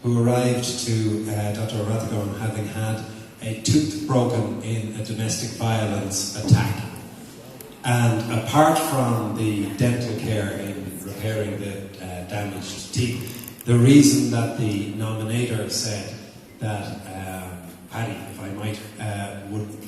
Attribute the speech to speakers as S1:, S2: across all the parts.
S1: who arrived to Dr. Rathagone having had a tooth broken in a domestic violence attack. And apart from the dental care in repairing the damaged teeth, the reason that the nominator said that Paddy, if I might,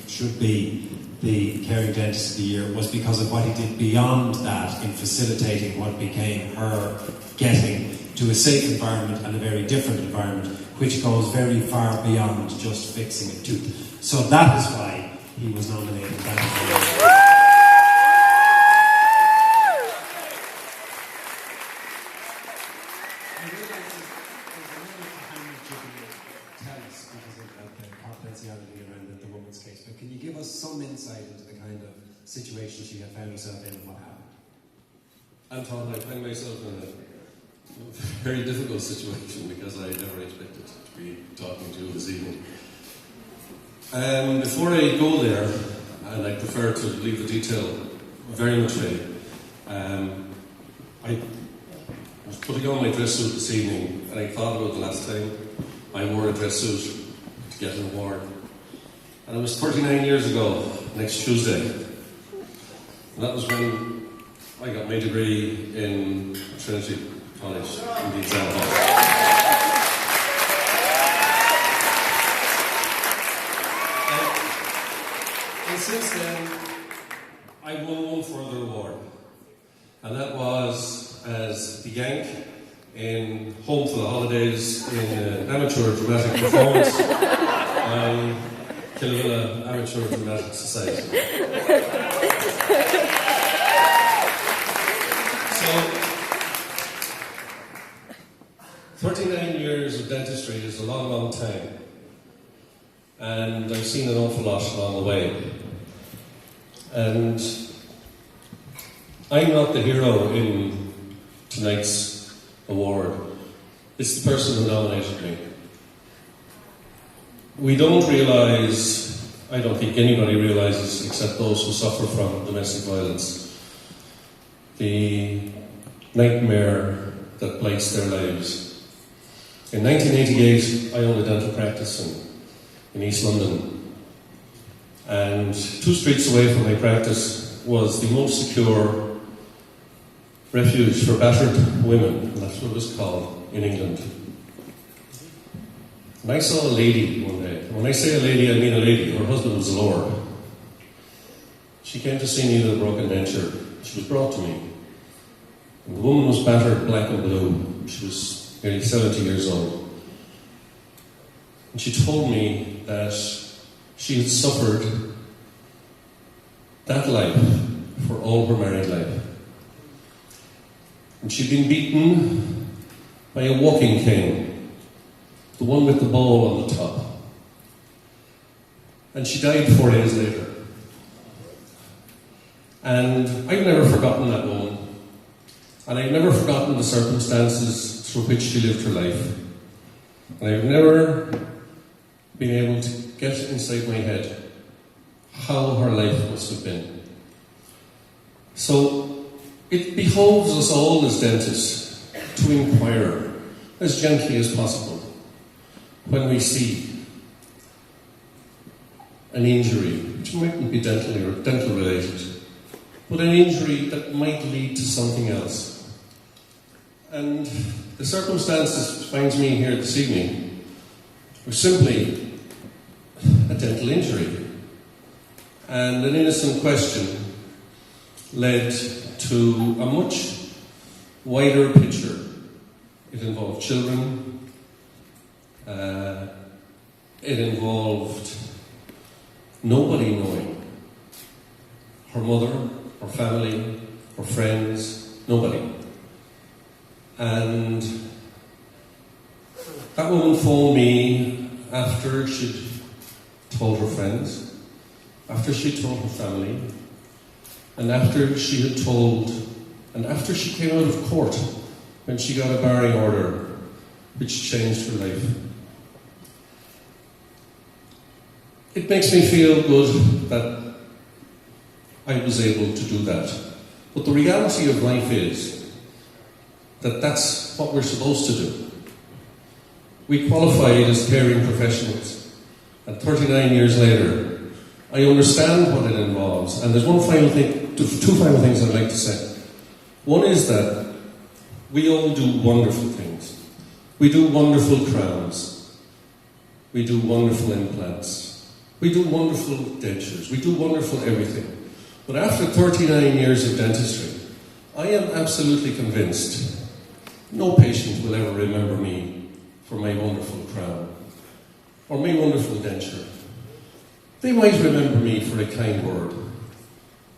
S1: should be the Caring Dentist of the Year was because of what he did beyond that in facilitating what became her getting to a safe environment and a very different environment, which goes very far beyond just fixing a tooth. So that is why he was nominated. Around the woman's case, but can you give us some insight into the kind of situation she had found herself in and what happened?
S2: Anton, I find myself in a very difficult situation because I never expected to be talking to you this evening. Before I go there, and I prefer to leave the detail very much away, I was putting on my dress suit this evening and I thought about the last time I wore a dress suit to get an award. And it was 39 years ago, next Tuesday. And that was when I got my degree in Trinity College in the exam hall. And since then, I won one further award. And that was as the Yank in Home for the Holidays in an amateur dramatic performance by Kilvilla Amateur Dramatic Society. So, 39 years of dentistry is a long, long time. And I've seen an awful lot along the way. And I'm not the hero in tonight's award. It's the person who nominated me. We don't realise, I don't think anybody realises, except those who suffer from domestic violence, the nightmare that blights their lives. In 1988, I owned a dental practice in East London, and 2 streets away from my practice was the most secure refuge for battered women, and that's what it was called in England. And I saw a lady one day. When I say a lady, I mean a lady. Her husband was a lord. She came to see me with a broken denture. She was brought to me. And the woman was battered black and blue. She was nearly 70 years old. And she told me that she had suffered that life for all her married life. And she'd been beaten by a walking cane, the one with the ball on the top. And she died 4 days later. And I've never forgotten that woman. And I've never forgotten the circumstances through which she lived her life. And I've never been able to get inside my head how her life must have been. So it behoves us all as dentists to inquire as gently as possible when we see an injury, which mightn't be dental related, but an injury that might lead to something else. And the circumstances which finds me here this evening were simply a dental injury. And an innocent question led to a much wider picture. It involved children. It involved nobody knowing. Her mother, her family, her friends, nobody. And that woman phoned me after she'd told her friends, after she told her family, and after she had told, and after she came out of court when she got a barring order which changed her life. It makes me feel good that I was able to do that. But the reality of life is that that's what we're supposed to do. we qualified as caring professionals. And 39 years later, I understand what it involves. And there's two final things I'd like to say. One is that we all do wonderful things. We do wonderful crowns. We do wonderful implants. We do wonderful dentures. We do wonderful everything. But after 39 years of dentistry, I am absolutely convinced no patient will ever remember me for my wonderful crown or my wonderful denture. They might remember me for a kind word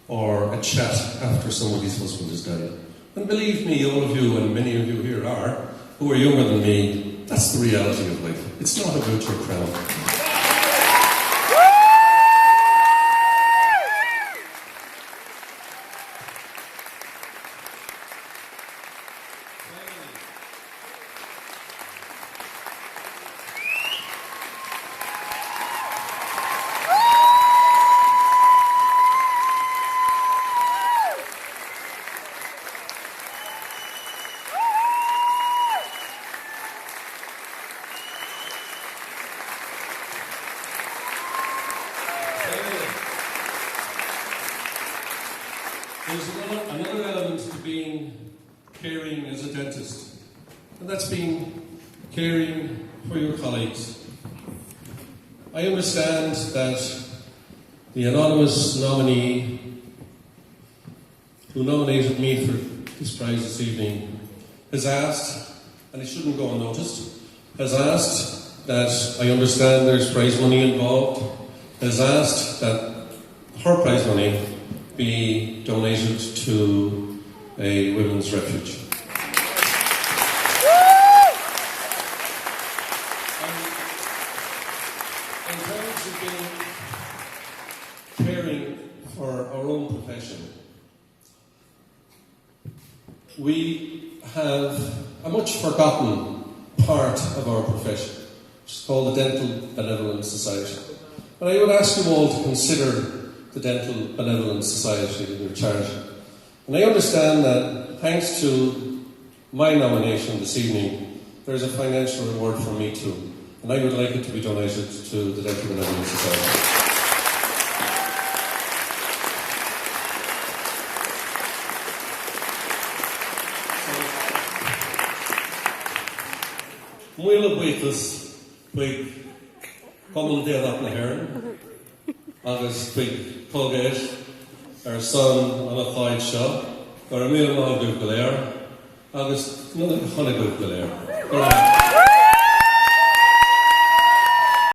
S2: or a chat after somebody's husband has died. And believe me, all of you, and many of you here are, who are younger than me, that's the reality of life. It's not about your crown. There's another element to being caring as a dentist, and that's being caring for your colleagues. I understand that the anonymous nominee who nominated me for this prize this evening has asked, and it shouldn't go unnoticed, has asked that I understand there's prize money involved, has asked that her prize money be donated to a women's refuge. In terms of being caring for our own profession, we have a much forgotten part of our profession, which is called the Dental Benevolent Society. And I would ask you all to consider the Dental Benevolent Society in your charity. And I understand that thanks to my nomination this evening, there's a financial reward for me too. And I would like it to be donated to the Dental Benevolent Society. Muile buchas chuig common déadach na hÉireann, agus chuig tógéis son an a cháid seo, gur a míle máth go léir, agus nuna chonig go léir.